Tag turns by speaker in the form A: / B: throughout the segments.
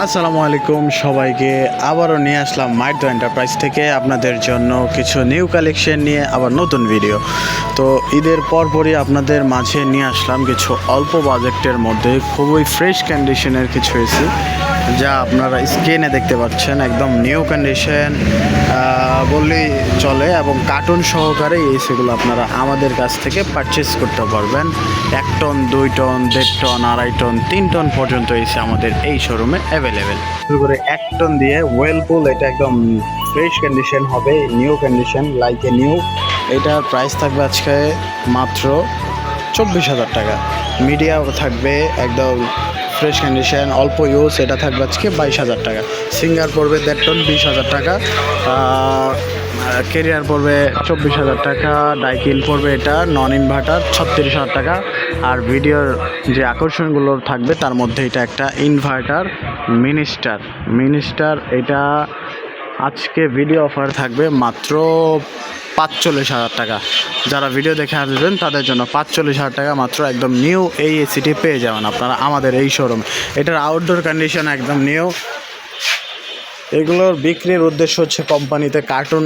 A: আসসালামু আলাইকুম সবাইকে আবারও নিয়ে আসলাম মাইট দ্য এন্টারপ্রাইজ থেকে আপনাদের জন্য কিছু নিউ কালেকশন নিয়ে আবার নতুন ভিডিও। তো ঈদের পরপরই আপনাদের মাঝে নিয়ে আসলাম কিছু অল্প বাজেটের মধ্যে খুবই ফ্রেশ কন্ডিশনের কিছু এসি, যা আপনারা স্ক্রিনে দেখতে পাচ্ছেন, একদম নিউ কন্ডিশন বললেই চলে, এবং কার্টুন সহকারে এই এসিগুলো আপনারা আমাদের কাছ থেকে পারচেস করতে পারবেন। 1 ton 2 ton 1.5 ton 2.5 ton 3 ton পর্যন্ত এসি আমাদের এই শোরুমে অ্যাভেলেবেল। শুরু করে 1 টন দিয়ে ওয়েলপুল, এটা একদম ফ্রেশ কন্ডিশন হবে, new condition like a new. এটার প্রাইস থাকবে আজকে মাত্র 24,000 টাকা। মিডিয়া থাকবে একদম ফ্রেশ কন্ডিশন অল্প ইউজ, এটা থাকবে আজকে 22,000 টাকা। সিঙ্গার পড়বে 1.5 টন 20,000 টাকা। কেরিয়ার পড়বে 24,000 টাকা। ডাইকিন পড়বে এটা নন ইনভার্টার 36,000 টাকা। আর ভিডিওর যে আকর্ষণগুলো থাকবে তার মধ্যে এটা একটা ইনভার্টার মিনিস্টার এটা আজকে ভিডিও অফার থাকবে মাত্র 45,000 টাকা। যারা ভিডিও দেখে আসবেন তাদের জন্য 45,000 টাকা মাত্র, একদম নিউ এই এসিটি পেয়ে যাবেন আপনারা আমাদের এই শোরুমে। এটার আউটডোর কন্ডিশন একদম নিউ। এগুলোর বিক্রির উদ্দেশ্য হচ্ছে কোম্পানিতে কার্টুন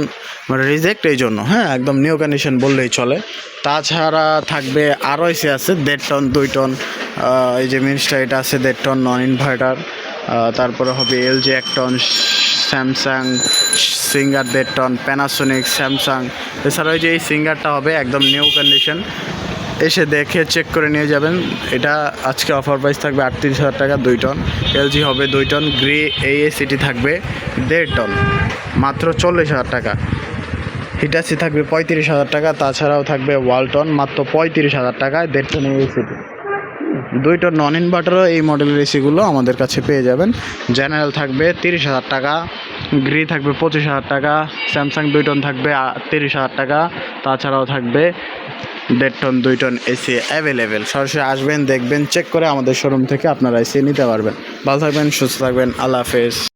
A: রিজেক্ট, এই জন্য একদম নিউ কন্ডিশন বললেই চলে। তাছাড়া থাকবে আরও এসি আছে 1.5 টন 2 টন। এই যে মিনিস্টার এটা আছে 1.5 টন নন ইনভার্টার। তারপরে হবে LG 1 ton, Samsung Singer 1.5 ton, Panasonic, Samsung. এছাড়াও যে এই সিঙ্গারটা হবে একদম নিউ কন্ডিশন, এসে দেখে চেক করে নিয়ে যাবেন। এটা আজকে অফার প্রাইস থাকবে 38,000 টাকা 2 টন। এলজি হবে 2 টন। গ্রে এই এসিটি থাকবে 1.5 টন মাত্র 40,000 টাকা। হিটাচি থাকবে 35,000 টাকা। তাছাড়াও থাকবে ওয়ালটন মাত্র 35,000 টাকায় 1.5 টন এই এসিটি। 2 টন নন ইনভার্টারও এই মডেলের এসিগুলো আমাদের কাছে পেয়ে যাবেন। জেনারেল থাকবে 30,000 টাকা। গ্রি থাকবে 25,000 টাকা। স্যামসাং 2 টন থাকবে 30,000 টাকা। তাছাড়াও থাকবে 1.5 টন 2 টন এসি অ্যাভেলেবেল। সরাসরি আসবেন, দেখবেন, চেক করে আমাদের শোরুম থেকে আপনারা এসি নিতে পারবেন। ভালো থাকবেন, সুস্থ থাকবেন, আল্লাহ হাফেজ।